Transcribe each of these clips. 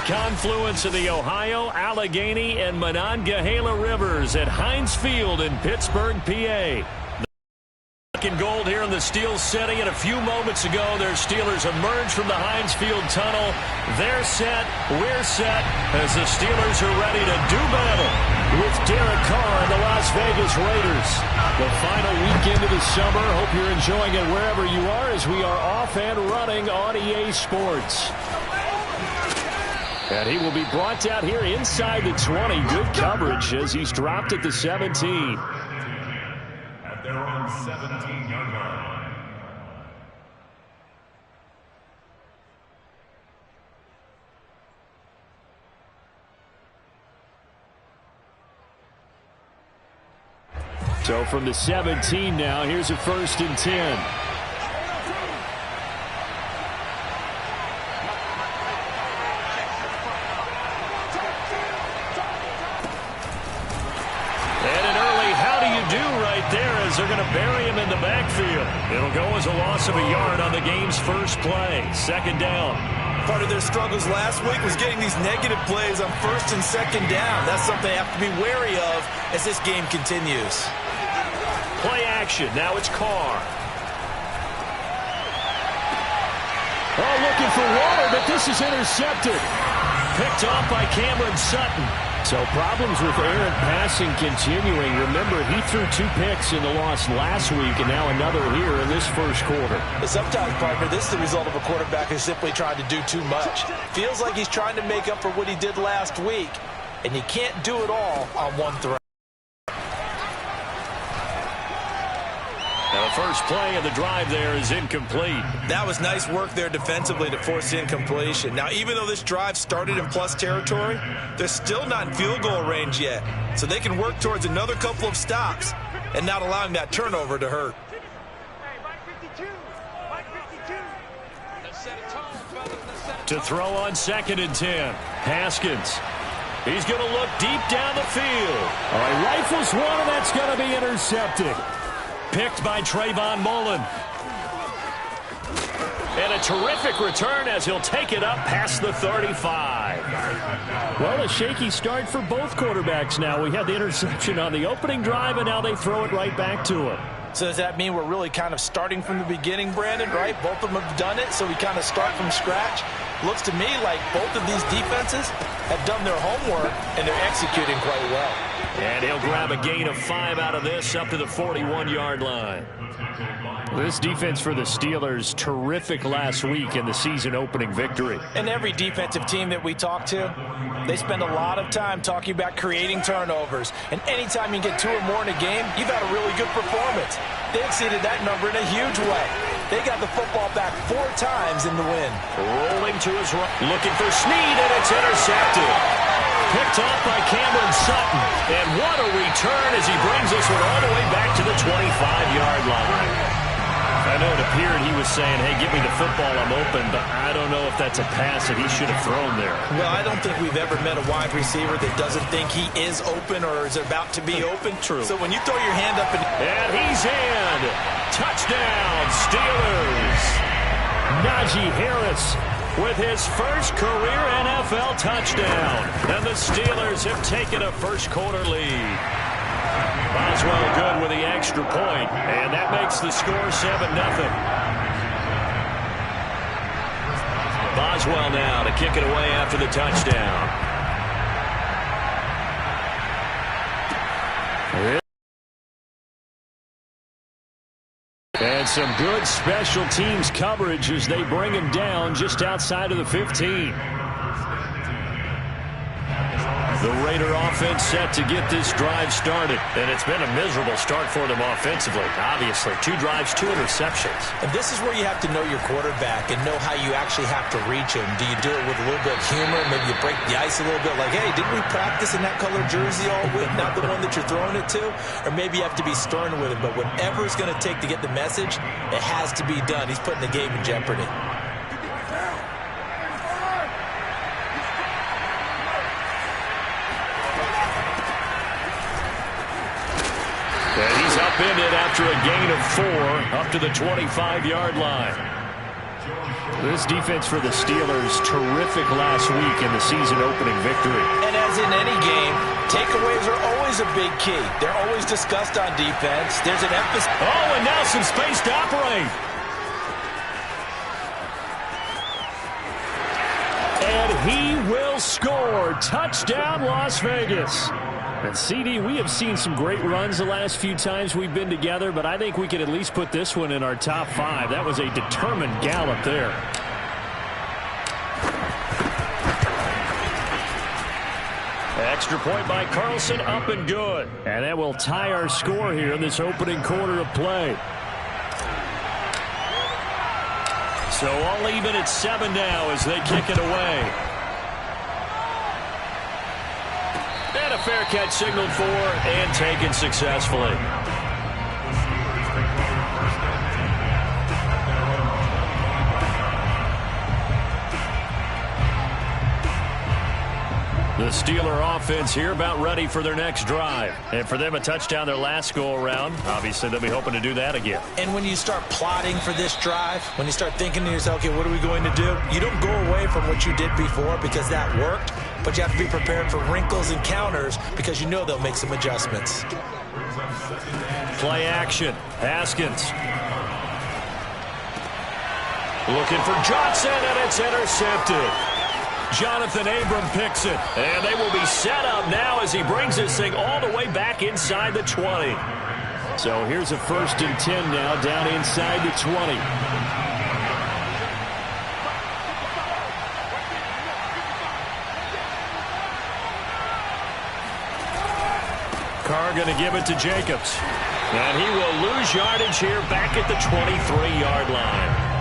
confluence of the Ohio, Allegheny, and Monongahela rivers at Heinz Field in Pittsburgh, PA. In gold here in the Steel City, and a few moments ago their Steelers emerged from the Heinz Field tunnel. They're set, we're set, as the Steelers are ready to do battle with Derek Carr and the Las Vegas Raiders. The final weekend of the summer. Hope you're enjoying it wherever you are, as we are off and running on EA Sports. And he will be brought down here inside the 20. Good coverage as he's dropped at the 17. Their own 17-yard line. So from the 17 now, here's a 1st and 10. They're going to bury him in the backfield. It'll go as a loss of a yard on the game's first play. 2nd down. Part of their struggles last week was getting these negative plays on 1st and 2nd down. That's something they have to be wary of as this game continues. Play action. Now it's Carr. Oh, looking for water, but this is intercepted. Picked off by Cameron Sutton. So problems with errant passing continuing. Remember, he threw 2 picks in the loss last week, and now another here in this first quarter. Sometimes, partner, this is the result of a quarterback who's simply trying to do too much. Feels like he's trying to make up for what he did last week, and you can't do it all on one throw. Now the first play of the drive there is incomplete. That was nice work there defensively to force incompletion. Now, even though this drive started in plus territory, they're still not in field goal range yet. So they can work towards another couple of stops and not allowing that turnover to hurt. To throw on 2nd and 10. Haskins. He's going to look deep down the field. All right, rifles one, and that's going to be intercepted. Picked by Trayvon Mullen. And a terrific return as he'll take it up past the 35. Well, a shaky start for both quarterbacks now. We had the interception on the opening drive, and now they throw it right back to him. So does that mean we're really kind of starting from the beginning, Brandon, right? Both of them have done it, so we kind of start from scratch. Looks to me like both of these defenses have done their homework, and they're executing quite well. And he'll grab a gain of 5 out of this up to the 41-yard line. This defense for the Steelers, terrific last week in the season-opening victory. And every defensive team that we talk to, they spend a lot of time talking about creating turnovers. And anytime you get 2 or more in a game, you've had a really good performance. They exceeded that number in a huge way. They got the football back 4 times in the win. Rolling to his right, looking for Snead, and it's intercepted. Picked off by Cameron Sutton. And what a return as he brings this one all the way back to the 25-yard line. I know it appeared he was saying, hey, give me the football, I'm open, but I don't know if that's a pass that he should have thrown there. Well, I don't think we've ever met a wide receiver that doesn't think he is open or is about to be open. True. So when you throw your hand up and he's in. Touchdown, Steelers. Najee Harris with his first career NFL touchdown. And the Steelers have taken a first-quarter lead. Boswell good with the extra point, and that makes the score 7-0. Boswell now to kick it away after the touchdown. And some good special teams coverage as they bring him down just outside of the 15. The Raider offense set to get this drive started. And it's been a miserable start for them offensively. Obviously, 2 drives, 2 interceptions. And this is where you have to know your quarterback and know how you actually have to reach him. Do you do it with a little bit of humor? Maybe you break the ice a little bit like, hey, didn't we practice in that color jersey all week? Not the one that you're throwing it to? Or maybe you have to be stern with him. But whatever it's going to take to get the message, it has to be done. He's putting the game in jeopardy. And he's upended after a gain of 4 up to the 25-yard line. This defense for the Steelers, terrific last week in the season-opening victory. And as in any game, takeaways are always a big key. They're always discussed on defense. There's an emphasis. Oh, and now some space to operate. And he will score. Touchdown, Las Vegas. And CD, we have seen some great runs the last few times we've been together, but I think we could at least put this one in our top 5. That was a determined gallop there. Extra point by Carlson, up and good. And that will tie our score here in this opening quarter of play. So all even at 7 now as they kick it away. And a fair catch signaled for and taken successfully. The Steeler offense here about ready for their next drive. And for them, a touchdown their last go-around. Obviously, they'll be hoping to do that again. And when you start plotting for this drive, when you start thinking to yourself, okay, what are we going to do? You don't go away from what you did before because that worked, but you have to be prepared for wrinkles and counters because you know they'll make some adjustments. Play action. Haskins. Looking for Johnson, and it's intercepted. Jonathan Abram picks it, and they will be set up now as he brings this thing all the way back inside the 20. So here's a 1st and 10 now down inside the 20. Carr going to give it to Jacobs. And he will lose yardage here back at the 23-yard line.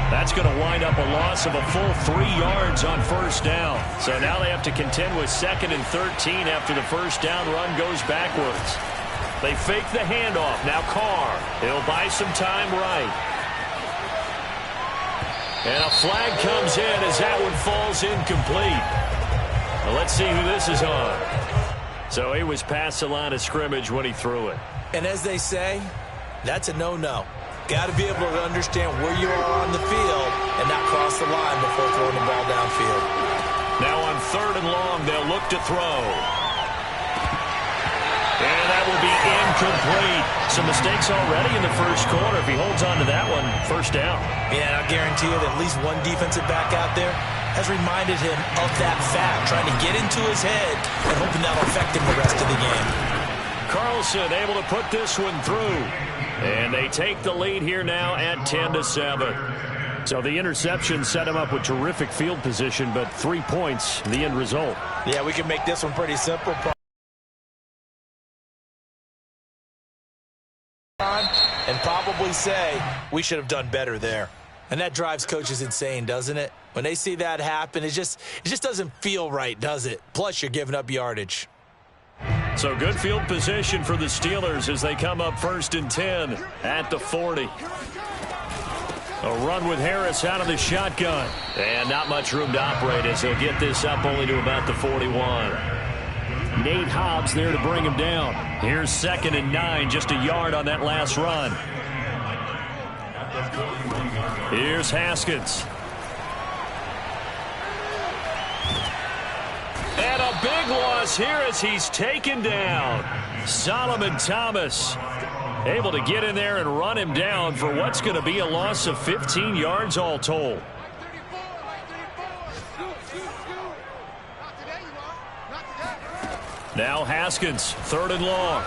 That's going to wind up a loss of a full 3 yards on 1st down. So now they have to contend with 2nd and 13 after the 1st down run goes backwards. They fake the handoff. Now Carr. He'll buy some time right. And a flag comes in as that one falls incomplete. Well, let's see who this is on. So he was past the line of scrimmage when he threw it. And as they say, that's a no-no. Got to be able to understand where you are on the field and not cross the line before throwing the ball downfield. Now on 3rd and long, they'll look to throw. And that will be incomplete. Some mistakes already in the 1st quarter. If he holds on to that one, 1st down. Yeah, and I'll guarantee you that at least one defensive back out there has reminded him of that fact, trying to get into his head and hoping that'll affect him the rest of the game. Carlson able to put this one through. And they take the lead here now at 10-7. So the interception set him up with terrific field position, but 3 points, the end result. Yeah, we can make this one pretty simple. And probably say we should have done better there. And that drives coaches insane, doesn't it? When they see that happen, it just doesn't feel right, does it? Plus, you're giving up yardage. So good field position for the Steelers as they come up 1st and 10 at the 40. A run with Harris out of the shotgun. And not much room to operate as he'll get this up only to about the 41. Nate Hobbs there to bring him down. Here's 2nd and 9, just a yard on that last run. Here's Haskins. And a big loss here as he's taken down. Solomon Thomas able to get in there and run him down for what's going to be a loss of 15 yards all told. Now Haskins, 3rd and long.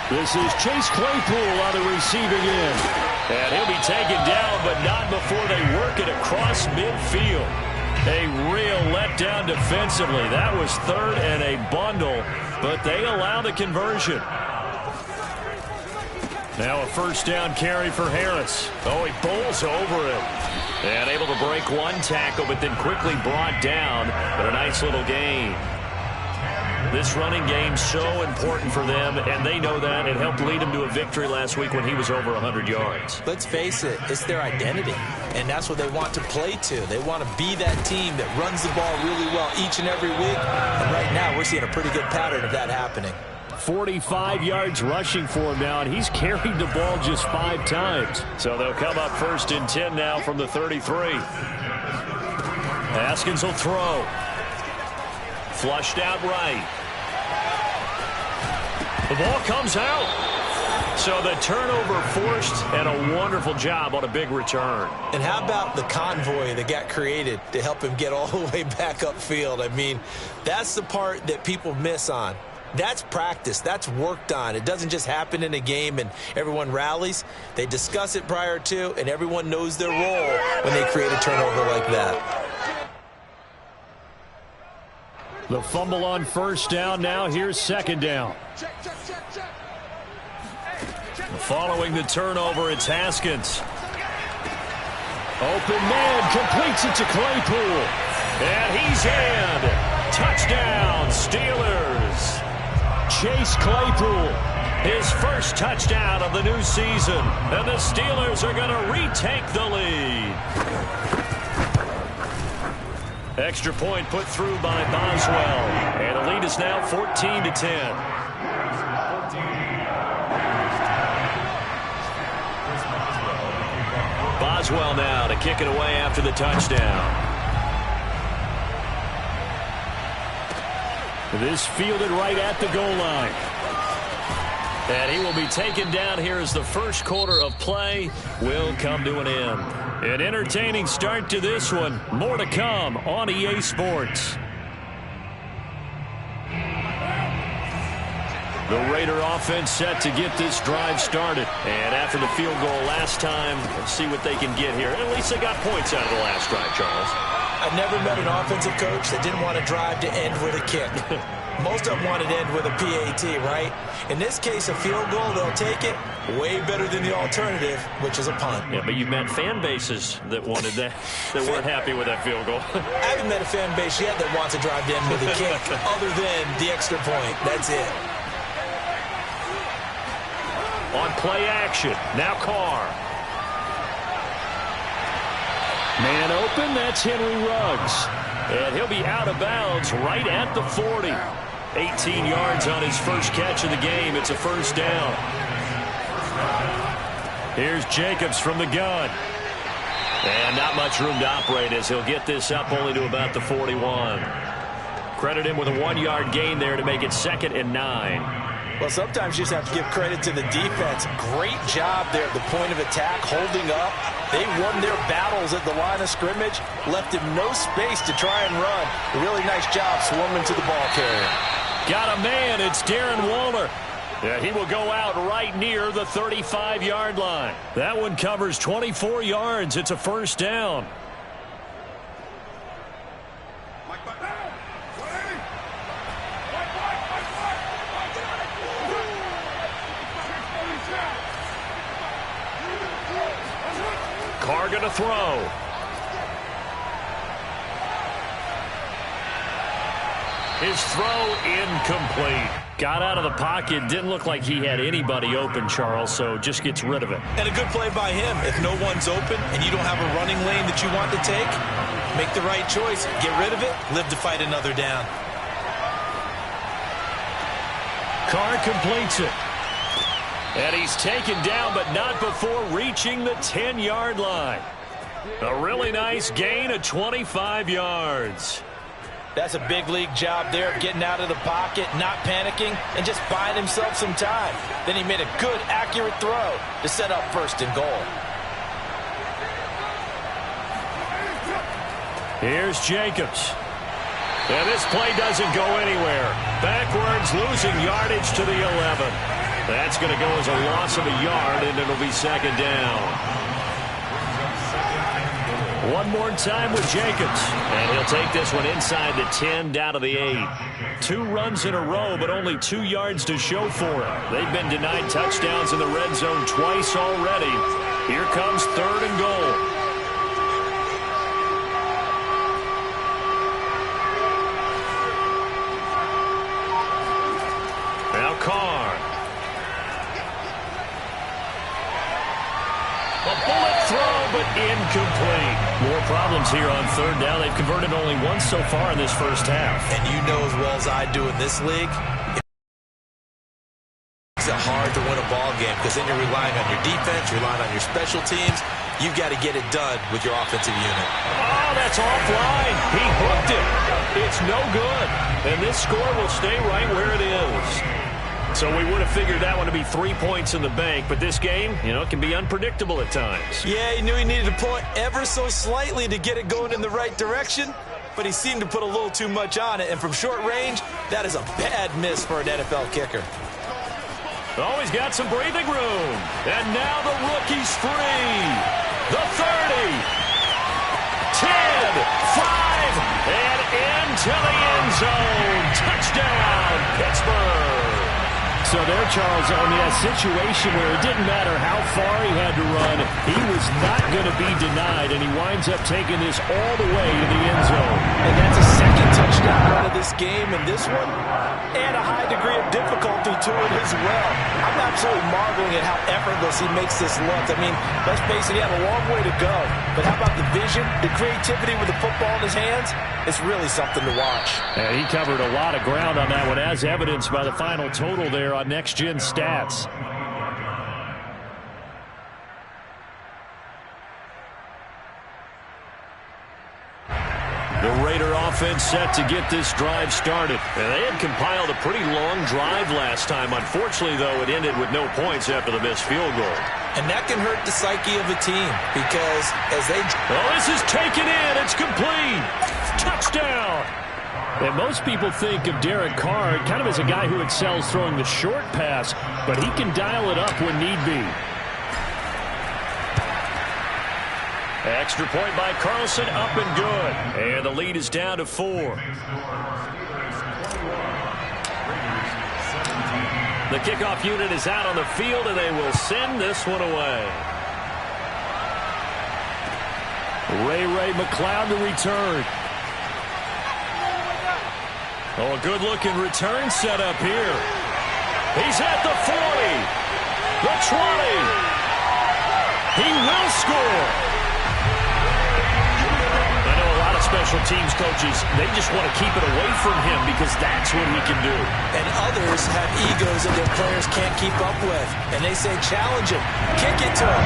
This is Chase Claypool on the receiving end. And he'll be taken down, but not before they work it across midfield. A real letdown defensively. That was 3rd and a bundle, but they allow the conversion. Now a 1st down carry for Harris. Oh, he bowls over it. And able to break one tackle, but then quickly brought down. But a nice little gain. This running game so important for them, and they know that. It helped lead them to a victory last week when he was over 100 yards. Let's face it, it's their identity, and that's what they want to play to. They want to be that team that runs the ball really well each and every week, and right now we're seeing a pretty good pattern of that happening. 45 yards rushing for him now, and he's carried the ball just 5 times. So they'll come up 1st and 10 now from the 33. Haskins will throw. Flushed out right. The ball comes out. So the turnover forced, and a wonderful job on a big return. And how about the convoy that got created to help him get all the way back upfield? I mean, that's the part that people miss on. That's practice. That's worked on. It doesn't just happen in a game and everyone rallies. They discuss it prior to, and everyone knows their role when they create a turnover like that. The fumble on 1st down. Now here's 2nd down. Following the turnover, it's Haskins. Open man, completes it to Claypool. And he's in. Touchdown, Steelers. Chase Claypool, his first touchdown of the new season. And the Steelers are going to retake the lead. Extra point put through by Boswell. And the lead is now 14-10. Boswell now to kick it away after the touchdown. This fielded right at the goal line. And he will be taken down here as the first quarter of play will come to an end. An entertaining start to this one. More to come on EA Sports. The Raider offense set to get this drive started. And after the field goal last time, let's see what they can get here. At least they got points out of the last drive, Charles. I've never met an offensive coach that didn't want to drive to end with a kick. Most of them wanted to end with a PAT, right? In this case, a field goal, they'll take it. Way better than the alternative, which is a punt. Yeah, but you've met fan bases that wanted that, that weren't happy with that field goal. I haven't met a fan base yet that wants to drive to end with a kick other than the extra point. That's it. On play action, now Carr. Man open, that's Henry Ruggs. And he'll be out of bounds right at the 40. 18 yards on his first catch of the game. It's a 1st down. Here's Jacobs from the gun. And not much room to operate as he'll get this up only to about the 41. Credit him with a 1-yard gain there to make it 2nd and 9. Well, sometimes you just have to give credit to the defense. Great job there at the point of attack, holding up. They won their battles at the line of scrimmage, left him no space to try and run. A really nice job swarming to the ball carrier. Got a man. It's Darren Waller. Yeah, he will go out right near the 35-yard line. That one covers 24 yards. It's a 1st down. Carr going to throw. His throw incomplete. Got out of the pocket. Didn't look like he had anybody open, Charles, so just gets rid of it. And a good play by him. If no one's open and you don't have a running lane that you want to take, make the right choice. Get rid of it. Live to fight another down. Carr completes it. And he's taken down, but not before reaching the 10-yard line. A really nice gain of 25 yards. That's a big league job there, getting out of the pocket, not panicking, and just buying himself some time. Then he made a good, accurate throw to set up 1st and goal. Here's Jacobs. And this play doesn't go anywhere. Backwards, losing yardage to the 11. That's going to go as a loss of a yard, and it'll be 2nd down. One more time with Jacobs. And he'll take this one inside the 10, down to the 8. 2 runs in a row, but only 2 yards to show for it. They've been denied touchdowns in the red zone twice already. Here comes 3rd and goal. Now Carr. A bullet throw, but incomplete. More problems here on 3rd down. They've converted only once so far in this first half. And you know as well as I do in this league, because then you're relying on your defense, you're relying on your special teams. You've got to get it done with your offensive unit. Oh, that's offline. He hooked it. It's no good. And this score will stay right where it is. So we would have figured that one to be 3 points in the bank, but this game, it can be unpredictable at times. Yeah, he knew he needed to pull it ever so slightly to get it going in the right direction, but he seemed to put a little too much on it, and from short range, that is a bad miss for an NFL kicker. Oh, he's got some breathing room. And now the rookie's free. The 30. 10, 5, and into the end zone. Touchdown, Pittsburgh. So there, Charles, on that situation where it didn't matter how far he had to run, he was not going to be denied, and he winds up taking this all the way to the end zone. And that's a second touchdown run of this game, and this one, and a high degree of difficulty to it as well. I'm absolutely marveling at how effortless he makes this look. I mean, let's face it, he had a long way to go. But how about the vision, the creativity with the football in his hands? It's really something to watch. And he covered a lot of ground on that one, as evidenced by the final total there on Next Gen Stats. The Raider offense set to get this drive started. And they had compiled a pretty long drive last time. Unfortunately, though, it ended with no points after the missed field goal. And that can hurt the psyche of a team because as they... Oh, this is taken in. It's complete. Touchdown. And most people think of Derek Carr kind of as a guy who excels throwing the short pass, but he can dial it up when need be. Extra point by Carlson, up and good. And the lead is down to 4. The kickoff unit is out on the field, and they will send this one away. Ray McCloud to return. Oh, a good-looking return set up here. He's at the 40, the 20. He will score. Special teams coaches, they just want to keep it away from him because that's what he can do. And others have egos that their players can't keep up with. And they say, challenge him, kick it to him.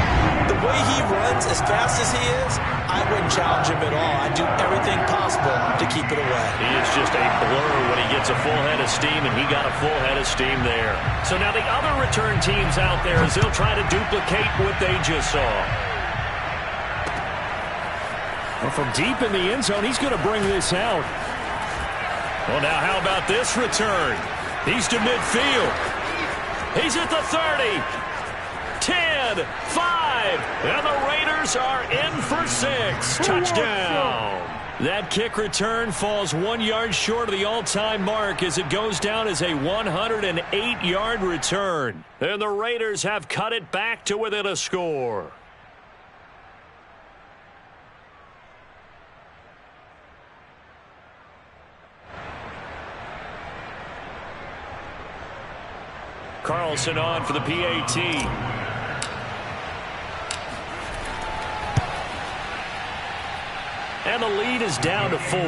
The way he runs as fast as he is, I wouldn't challenge him at all. I'd do everything possible to keep it away. He is just a blur when he gets a full head of steam, and he got a full head of steam there. So now the other return teams out there, as they'll try to duplicate what they just saw. Well, from deep in the end zone, he's going to bring this out. Well, now how about this return? He's to midfield. He's at the 30. 10, 5, and the Raiders are in for 6. Touchdown. That kick return falls 1 yard short of the all-time mark as it goes down as a 108-yard return. And the Raiders have cut it back to within a score. Carlson on for the PAT. And the lead is down to 4.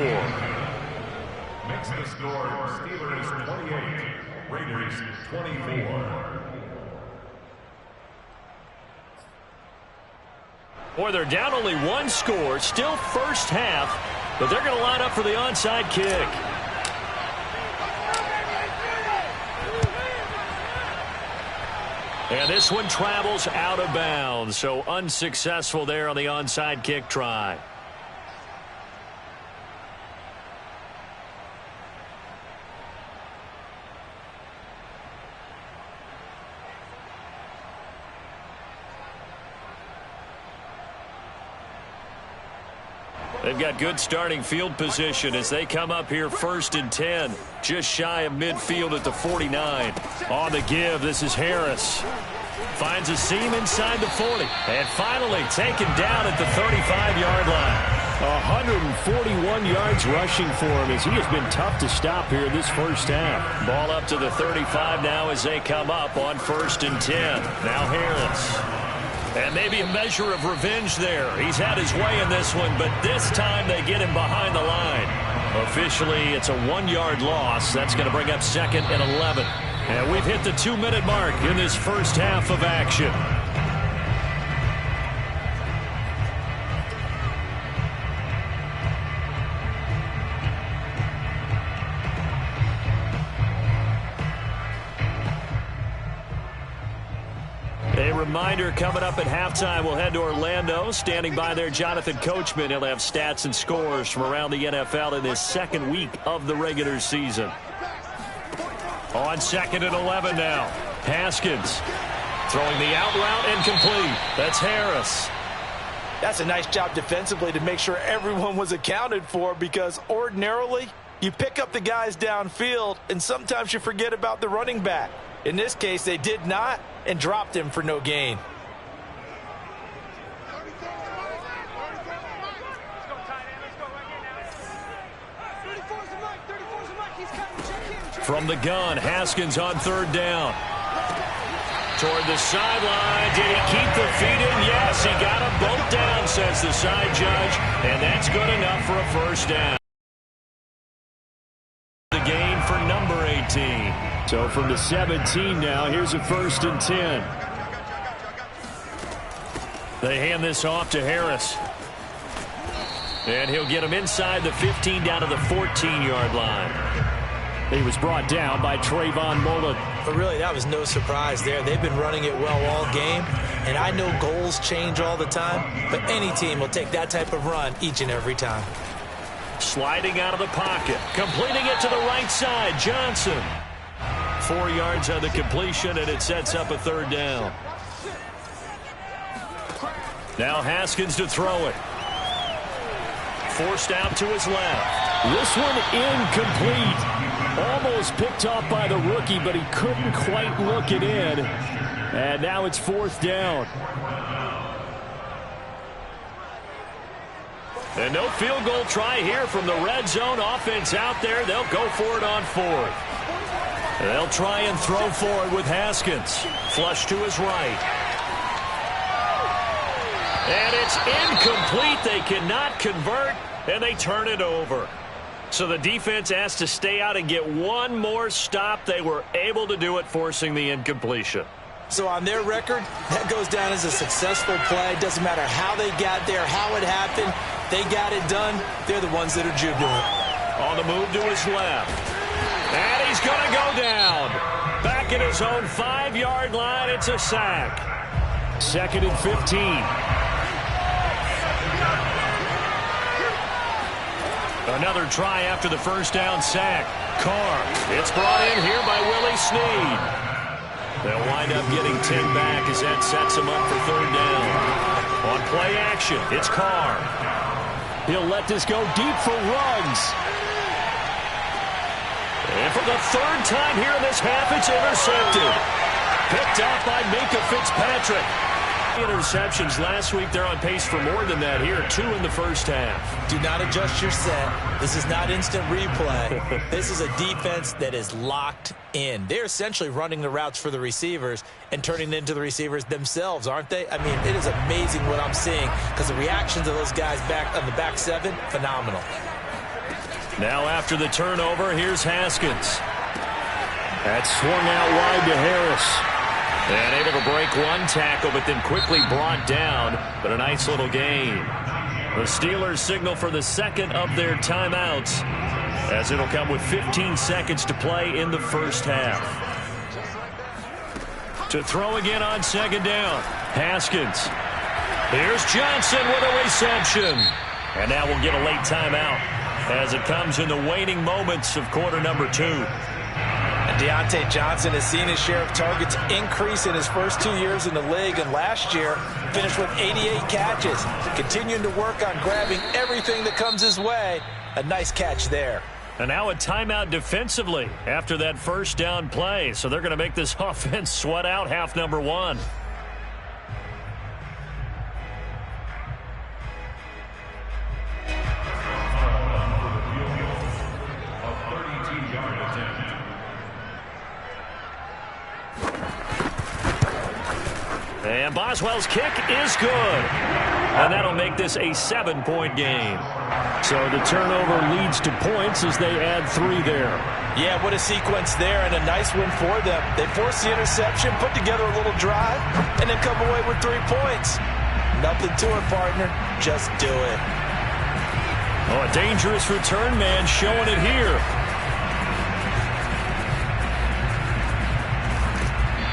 Makes the score Steelers 28, Raiders 24. Boy, they're down only 1 score, still first half, but they're going to line up for the onside kick. And this one travels out of bounds, so unsuccessful there on the onside kick try. They've got good starting field position as they come up here 1st and 10. Just shy of midfield at the 49. On the give, this is Harris. Finds a seam inside the 40. And finally taken down at the 35-yard line. 141 yards rushing for him as he has been tough to stop here this first half. Ball up to the 35 now as they come up on 1st and 10. Now Harris. And maybe a measure of revenge there. He's had his way in this one, but this time they get him behind the line. Officially, it's a 1-yard loss. That's going to bring up 2nd and 11. And we've hit the 2-minute mark in this first half of action. A reminder, coming up at halftime, we'll head to Orlando. Standing by there, Jonathan Coachman. He'll have stats and scores from around the NFL in this second week of the regular season. On 2nd and 11 now. Haskins throwing the out route and complete. That's Harris. That's a nice job defensively to make sure everyone was accounted for, because ordinarily you pick up the guys downfield and sometimes you forget about the running back. In this case, they did not and dropped him for no gain. From the gun, Haskins on 3rd down. Toward the sideline. Did he keep the feet in? Yes, he got them both down, says the side judge. And that's good enough for a first down. The gain for number 18. So from the 17 now, here's a 1st and 10. They hand this off to Harris. And he'll get him inside the 15 down to the 14-yard line. He was brought down by Trayvon Mullen. But really, that was no surprise there. They've been running it well all game. And I know goals change all the time, but any team will take that type of run each and every time. Sliding out of the pocket. Completing it to the right side. Johnson. 4 yards on the completion, and it sets up a 3rd down. Now Haskins to throw it. Forced out to his left. This one incomplete. Almost picked off by the rookie, but he couldn't quite look it in. And now it's 4th down. And no field goal try here from the red zone. Offense out there. They'll go for it on 4th. They'll try and throw for it with Haskins. Flush to his right. And it's incomplete. They cannot convert, and they turn it over. So the defense has to stay out and get one more stop. They were able to do it, forcing the incompletion. So on their record, that goes down as a successful play. Doesn't matter how they got there, how it happened. They got it done. They're the ones that are jubilant. On the move to his left. And he's going to go down. Back at his own 5-yard line. It's a sack. 2nd and 15. Another try after the first down sack. Carr. It's brought in here by Willie Snead. They'll wind up getting 10 back as that sets them up for 3rd down. On play action, it's Carr. He'll let this go deep for Ruggs. And for the 3rd time here in this half, it's intercepted. Picked off by Minkah Fitzpatrick. Interceptions last week. They're on pace for more than that here. 2 in the first half. Do not adjust your set. This is not instant replay. This is a defense that is locked in. They're essentially running the routes for the receivers and turning it into the receivers themselves, aren't they? I mean, it is amazing what I'm seeing, because the reactions of those guys back on the back 7, phenomenal. Now after the turnover, here's Haskins. That swung out wide to Harris. And able to break one tackle, but then quickly brought down. But a nice little gain. The Steelers signal for the 2nd of their timeouts, as it'll come with 15 seconds to play in the first half. To throw again on 2nd down. Haskins. Here's Johnson with a reception. And now we'll get a late timeout as it comes in the waning moments of quarter number 2. Deontay Johnson has seen his share of targets increase in his first 2 years in the league, and last year finished with 88 catches. Continuing to work on grabbing everything that comes his way. A nice catch there. And now a timeout defensively after that first down play. So they're going to make this offense sweat out half number 1. And Boswell's kick is good. and that'll make this a 7-point game. So the turnover leads to points as they add 3 there. Yeah, what a sequence there, and a nice win for them. They forced the interception, put together a little drive, and then come away with 3 points. Nothing to it, partner. Just do it. Oh, a dangerous return man showing it here.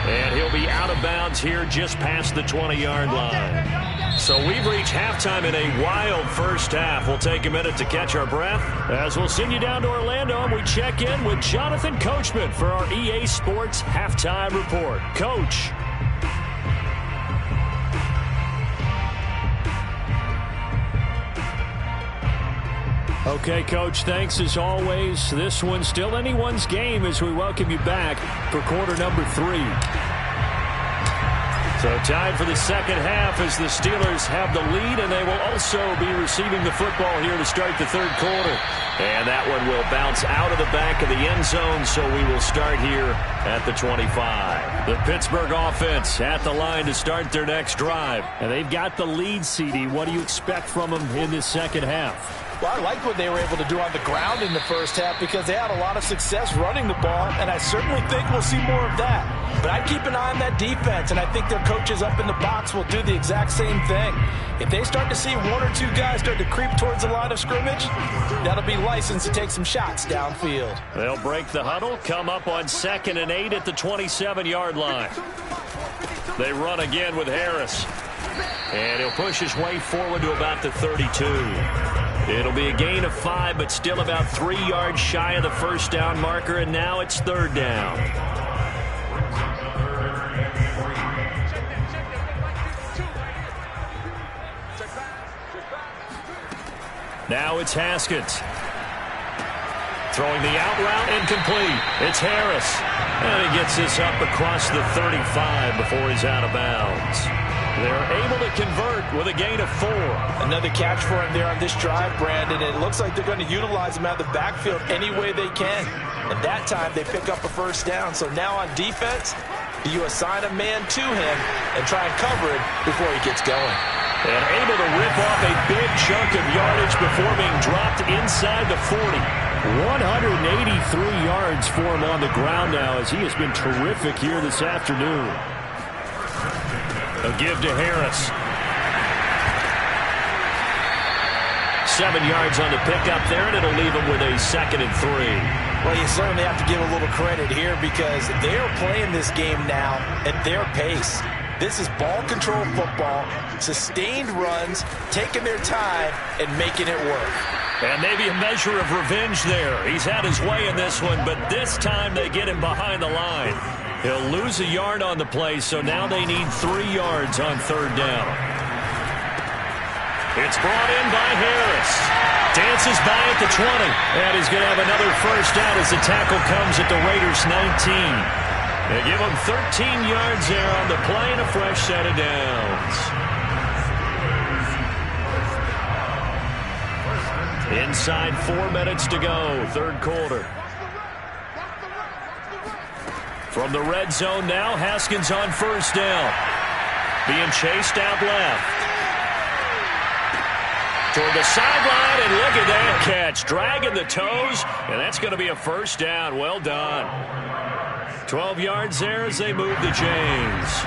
And he'll be out of bounds here just past the 20-yard line. So we've reached halftime in a wild first half. We'll take a minute to catch our breath as we'll send you down to Orlando and we check in with Jonathan Coachman for our EA Sports Halftime Report. Coach. Okay, Coach, thanks as always. This one's still anyone's game as we welcome you back for quarter number 3. So tied for the second half as the Steelers have the lead, and they will also be receiving the football here to start the third quarter. And that one will bounce out of the back of the end zone, so we will start here at the 25. The Pittsburgh offense at the line to start their next drive. And they've got the lead, CD. What do you expect from them in this second half? Well, I like what they were able to do on the ground in the first half because they had a lot of success running the ball, and I certainly think we'll see more of that. But I'd keep an eye on that defense, and I think their coaches up in the box will do the exact same thing. If they start to see 1 or 2 guys start to creep towards the line of scrimmage, that'll be licensed to take some shots downfield. They'll break the huddle, come up on 2nd and 8 at the 27-yard line. They run again with Harris. And he'll push his way forward to about the 32. It'll be a gain of 5, but still about 3 yards shy of the first down marker, and now it's 3rd down. Now it's Haskins. Throwing the out route incomplete. It's Harris. And he gets this up across the 35 before he's out of bounds. They're able to convert with a gain of 4. Another catch for him there on this drive, Brandon. It looks like they're going to utilize him out of the backfield any way they can. And that time they pick up a first down. So now on defense, you assign a man to him and try and cover it before he gets going. And able to rip off a big chunk of yardage before being dropped inside the 40. 183 yards for him on the ground now as he has been terrific here this afternoon. A give to Harris. 7 yards on the pickup there, and it'll leave him with a 2nd and 3. Well, you certainly have to give a little credit here because they are playing this game now at their pace. This is ball control football, sustained runs, taking their time, and making it work. And maybe a measure of revenge there. He's had his way in this one, but this time they get him behind the line. He'll lose a yard on the play, so now they need 3 yards on 3rd down. It's brought in by Harris. Dances by at the 20. And he's going to have another first down as the tackle comes at the Raiders' 19. They give him 13 yards there on the play and a fresh set of downs. Inside 4 minutes to go, 3rd quarter. From the red zone now, Haskins on first down. Being chased out left. Toward the sideline, and look at that catch. Dragging the toes, and that's going to be a first down. Well done. 12 yards there as they move the chains.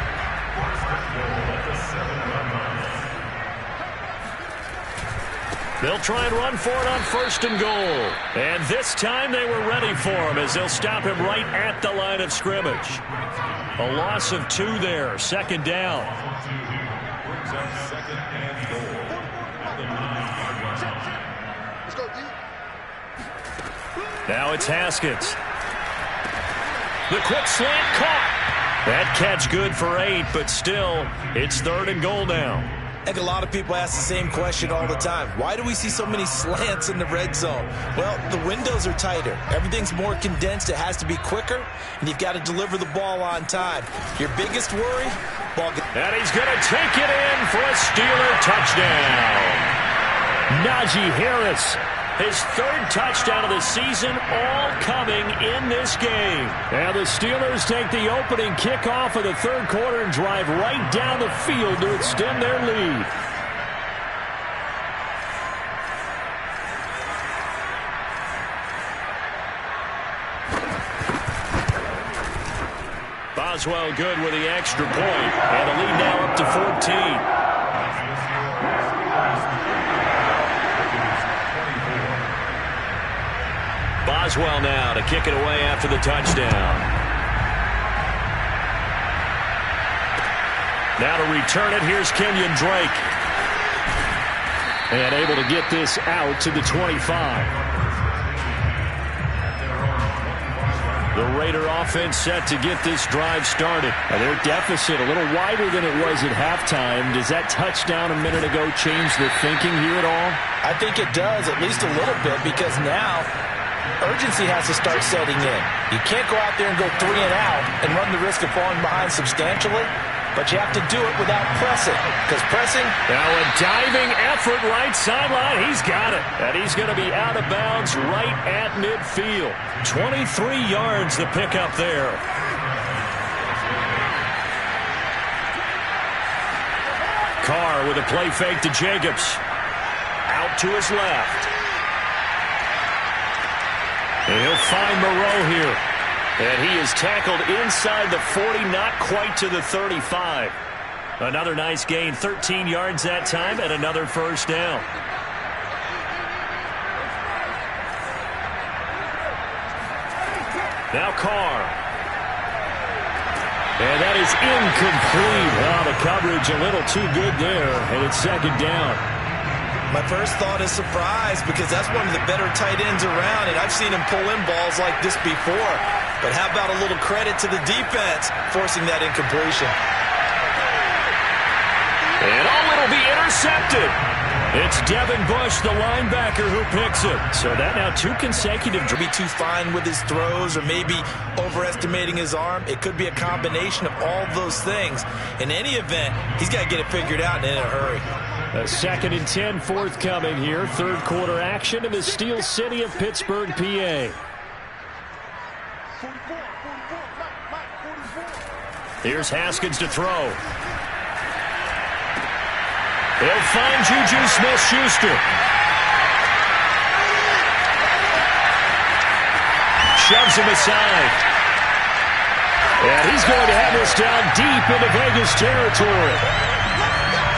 They'll try and run for it on 1st and goal. And this time they were ready for him as they'll stop him right at the line of scrimmage. A loss of 2 there, 2nd down. Now it's Haskins. The quick slant caught. That catch good for 8, but still, it's 3rd and goal now. I think a lot of people ask the same question all the time. Why do we see so many slants in the red zone? Well, the windows are tighter. Everything's more condensed. It has to be quicker, and you've got to deliver the ball on time. Your biggest worry? And he's going to take it in for a Steeler touchdown. Najee Harris. His 3rd touchdown of the season, all coming in this game. And the Steelers take the opening kickoff of the 3rd quarter and drive right down the field to extend their lead. Boswell good with the extra point, and the lead now up to 14. Boswell now to kick it away after the touchdown. Now to return it, here's Kenyon Drake. And able to get this out to the 25. The Raider offense set to get this drive started. And their deficit a little wider than it was at halftime. Does that touchdown a minute ago change the thinking here at all? I think it does, at least a little bit, because now urgency has to start setting in. You can't go out there and go 3 and out and run the risk of falling behind substantially, but you have to do it without pressing, because pressing... Now a diving effort right sideline. He's got it. And he's going to be out of bounds right at midfield. 23 yards the pickup there. Carr with a play fake to Jacobs. Out to his left. And he'll find Moreau here. And he is tackled inside the 40, not quite to the 35. Another nice gain, 13 yards that time, and another first down. Now Carr. And that is incomplete. Well, the coverage a little too good there, and it's second down. My first thought is surprise, because that's one of the better tight ends around, and I've seen him pull in balls like this before. But how about a little credit to the defense forcing that incompletion? And it'll be intercepted. It's Devin Bush, the linebacker, who picks it. So that now 2 consecutive. Be too fine with his throws, or maybe overestimating his arm. It could be a combination of all those things. In any event, he's got to get it figured out and in a hurry. A 2nd and 10 forthcoming here. Third quarter action in the Steel City of Pittsburgh, PA. Here's Haskins to throw. He'll find Juju Smith-Schuster. Shoves him aside. And he's going to have this down deep into Vegas territory.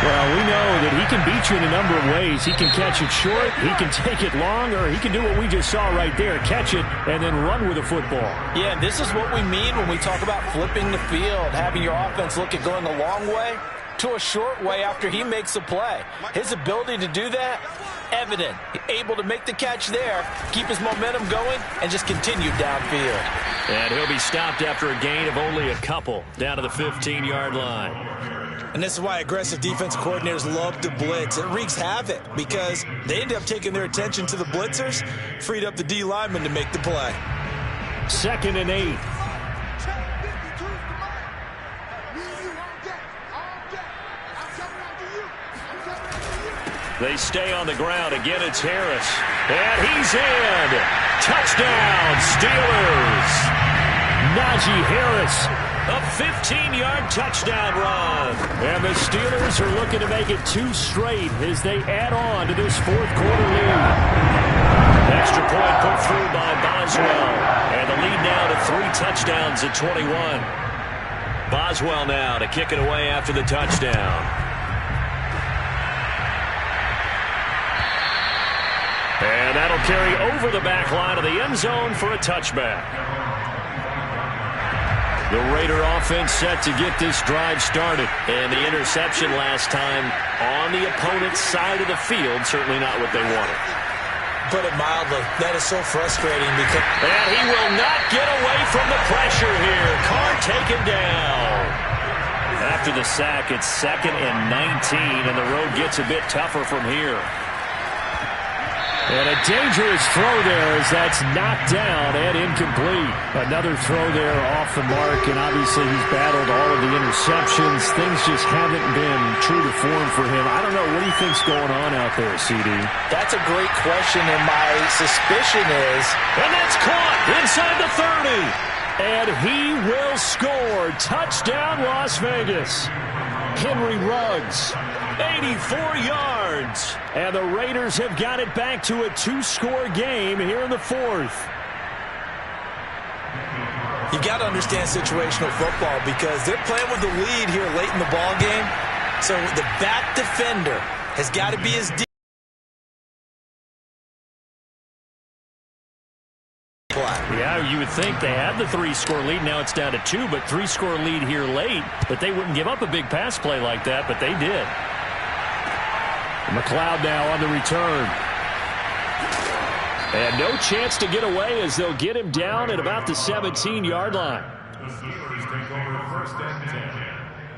Well, we know that he can beat you in a number of ways. He can catch it short, he can take it long, or he can do what we just saw right there, catch it and then run with the football. Yeah, this is what we mean when we talk about flipping the field, having your offense look at going a long way to a short way after he makes a play. His ability to do that, evident. Able to make the catch there, keep his momentum going, and just continue downfield. And he'll be stopped after a gain of only a couple, down to the 15-yard line. And this is why aggressive defensive coordinators love to blitz. It wreaks havoc because they end up taking their attention to the blitzers, freed up the D lineman to make the play. 2nd and 8. They stay on the ground. Again, it's Harris. And he's in. Touchdown, Steelers. Najee Harris. A 15-yard touchdown run. And the Steelers are looking to make it 2 straight as they add on to this fourth quarter lead. Extra point put through by Boswell. And the lead now to 3 touchdowns at 21. Boswell now to kick it away after the touchdown. And that'll carry over the back line of the end zone for a touchback. The Raider offense set to get this drive started. And the interception last time on the opponent's side of the field, certainly not what they wanted. Put it mildly, that is so frustrating because... And he will not get away from the pressure here. Carr taken down. After the sack, it's 2nd and 19, and the road gets a bit tougher from here. And a dangerous throw there as that's knocked down and incomplete. Another throw there off the mark, and obviously he's battled all of the interceptions. Things just haven't been true to form for him. I don't know. What do you think's going on out there, CD? That's a great question, and my suspicion is... And that's caught inside the 30. And he will score. Touchdown, Las Vegas. Henry Ruggs. 84 yards. And the Raiders have got it back to a 2-score game here in the 4th. You've got to understand situational football because they're playing with the lead here late in the ball game. So the back defender has got to be his deep. Yeah, you would think they had the 3-score lead. Now it's down to 2, but 3-score lead here late. But they wouldn't give up a big pass play like that, but they did. McLeod now on the return. And no chance to get away as they'll get him down at about the 17-yard line. The Steelers take over first and 10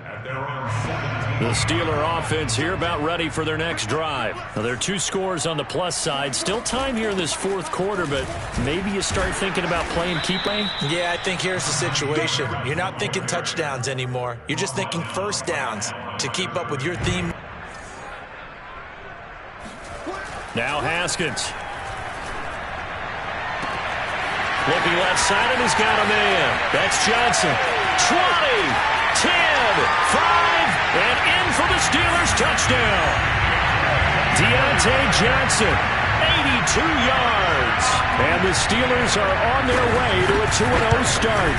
at their own 17. The Steeler offense here about ready for their next drive. Now, there are 2 scores on the plus side. Still time here in this fourth quarter, but maybe you start thinking about playing keep playing? Yeah, I think here's the situation. You're not thinking touchdowns anymore. You're just thinking first downs to keep up with your theme. Now Haskins. Looking left side, and he's got a man. That's Johnson. 20, 10, 5, and in for the Steelers touchdown. Deontay Johnson, 82 yards. And the Steelers are on their way to a 2-0 start.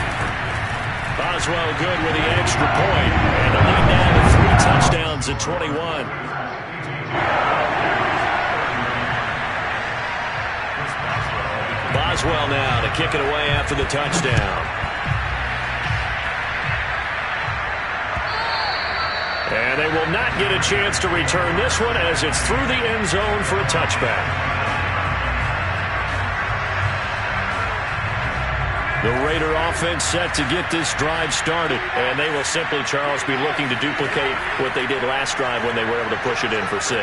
Boswell good with the extra point. And the lead now to 3 touchdowns at 21. Boswell now to kick it away after the touchdown. And they will not get a chance to return this one as it's through the end zone for a touchback. The Raider offense set to get this drive started. And they will simply, Charles, be looking to duplicate what they did last drive when they were able to push it in for 6.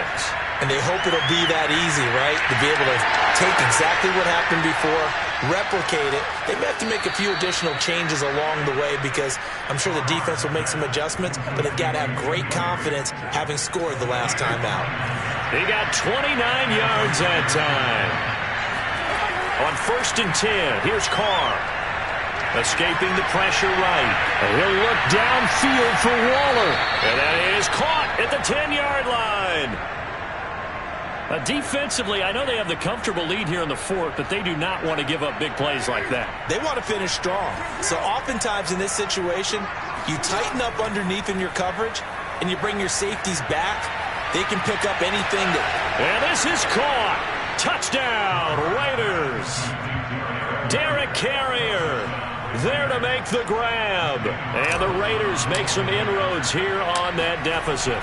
And they hope it'll be that easy, right? To be able to take exactly what happened before, replicate it. They may have to make a few additional changes along the way because I'm sure the defense will make some adjustments, but they've got to have great confidence having scored the last time out. They got 29 yards that time. On 1st and 10, here's Carr. Escaping the pressure right. And he'll look downfield for Waller. And that is caught at the 10-yard line. Defensively, I know they have the comfortable lead here in the fourth, but they do not want to give up big plays like that. They want to finish strong. So oftentimes in this situation, you tighten up underneath in your coverage, and you bring your safeties back. They can pick up anything that... And this is caught. Touchdown, Raiders. Derek Carrier there to make the grab. And the Raiders make some inroads here on that deficit.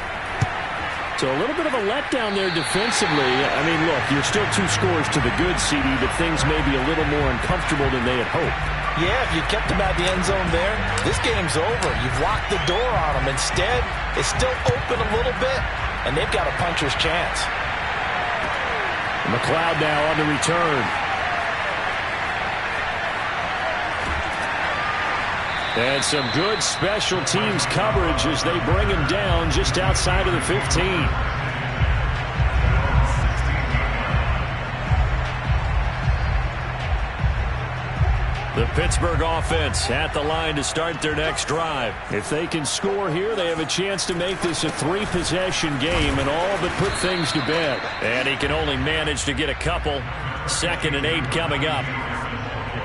So a little bit of a letdown there defensively. I mean, look, you're still 2 scores to the good, CD, but things may be a little more uncomfortable than they had hoped. Yeah, if you kept them at the end zone there, this game's over. You've locked the door on them. Instead, it's still open a little bit, and they've got a puncher's chance. McLeod now on the return. And some good special teams coverage as they bring him down just outside of the 15. The Pittsburgh offense at the line to start their next drive. If they can score here, they have a chance to make this a 3-possession game and all but put things to bed. And he can only manage to get a couple. 2nd and 8 coming up.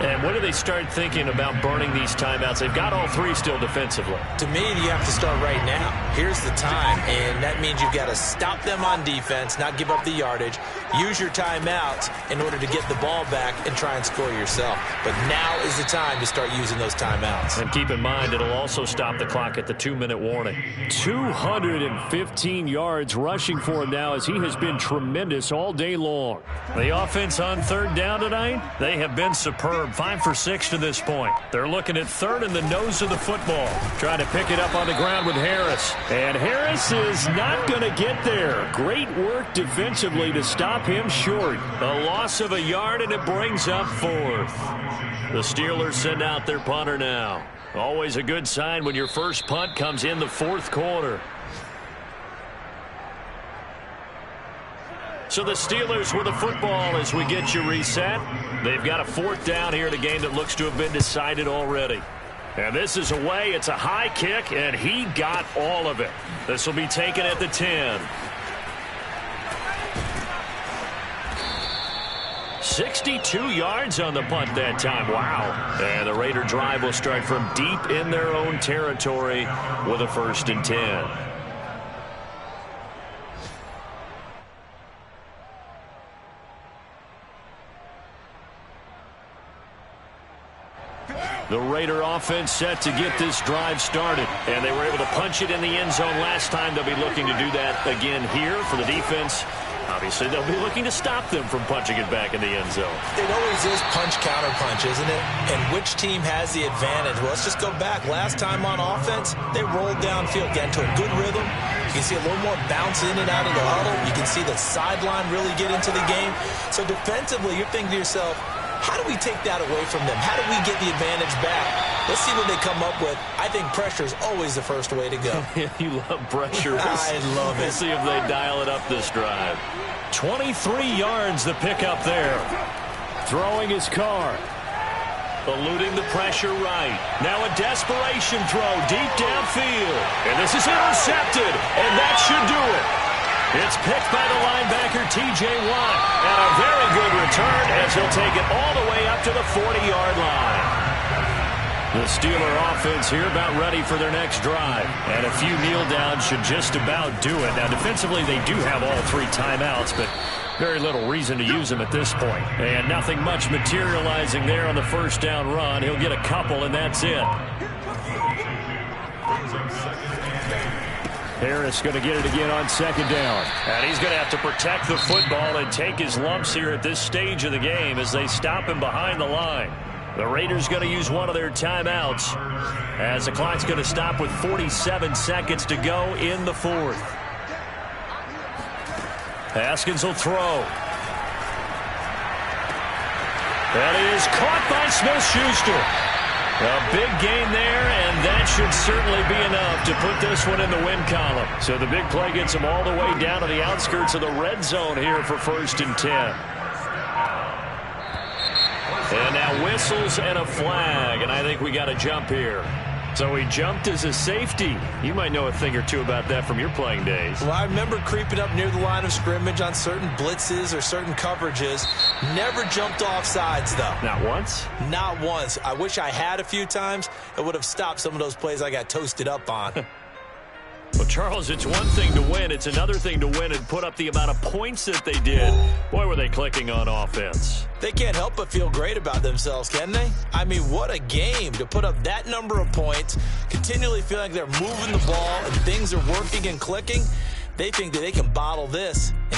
And when do they start thinking about burning these timeouts? They've got all 3 still defensively. To me, you have to start right now. Here's the time, and that means you've got to stop them on defense, not give up the yardage, use your timeouts in order to get the ball back and try and score yourself. But now is the time to start using those timeouts. And keep in mind, it'll also stop the clock at the 2-minute warning. 215 yards rushing for him now as he has been tremendous all day long. The offense on 3rd down tonight, they have been superb. 5 for 6 to this point. They're looking at 3rd and the nose of the football. Trying to pick it up on the ground with Harris. And Harris is not going to get there. Great work defensively to stop him short. A loss of a yard, and it brings up 4th. The Steelers send out their punter now. Always a good sign when your first punt comes in the 4th quarter. So the Steelers with the football as we get you reset. They've got a 4th down here in a game that looks to have been decided already. And this is away. It's a high kick, and he got all of it. This will be taken at the 10. 62 yards on the punt that time. Wow. And the Raider drive will start from deep in their own territory with a 1st and 10. The Raider offense set to get this drive started, and they were able to punch it in the end zone last time. They'll be looking to do that again here for the defense. Obviously, they'll be looking to stop them from punching it back in the end zone. It always is punch-counter-punch, isn't it? And which team has the advantage? Well, let's just go back. Last time on offense, they rolled downfield, got into a good rhythm. You can see a little more bounce in and out of the huddle. You can see the sideline really get into the game. So defensively, you're thinking to yourself, how do we take that away from them? How do we get the advantage back? Let's see what they come up with. I think pressure is always the first way to go. You love pressure. I love it. We'll see if they dial it up this drive. 23 yards the pickup there. Throwing his car. Eluding the pressure right. Now a desperation throw deep downfield. And this is intercepted. And that should do it. It's picked by the linebacker, T.J. Watt. And a very good return as he'll take it all the way up to the 40-yard line. The Steeler offense here about ready for their next drive. And a few kneel downs should just about do it. Now, defensively, they do have all 3 timeouts, but very little reason to use them at this point. And nothing much materializing there on the 1st down run. He'll get a couple, and that's it. Harris going to get it again on 2nd down. And he's going to have to protect the football and take his lumps here at this stage of the game as they stop him behind the line. The Raiders going to use one of their timeouts as the clock's going to stop with 47 seconds to go in the 4th. Haskins will throw. That is caught by Smith-Schuster. A big gain there, and that should certainly be enough to put this one in the win column. So the big play gets him all the way down to the outskirts of the red zone here for 1st and 10. And now whistles and a flag, and I think we got a jump here. So he jumped as a safety. You might know a thing or two about that from your playing days. Well, I remember creeping up near the line of scrimmage on certain blitzes or certain coverages. Never jumped off sides, though. Not once? Not once. I wish I had a few times. It would have stopped some of those plays I got toasted up on. Well, Charles, it's one thing to win. It's another thing to win and put up the amount of points that they did. Boy, were they clicking on offense. They can't help but feel great about themselves, can they? I mean, what a game to put up that number of points, continually feel like they're moving the ball and things are working and clicking. They think that they can bottle this.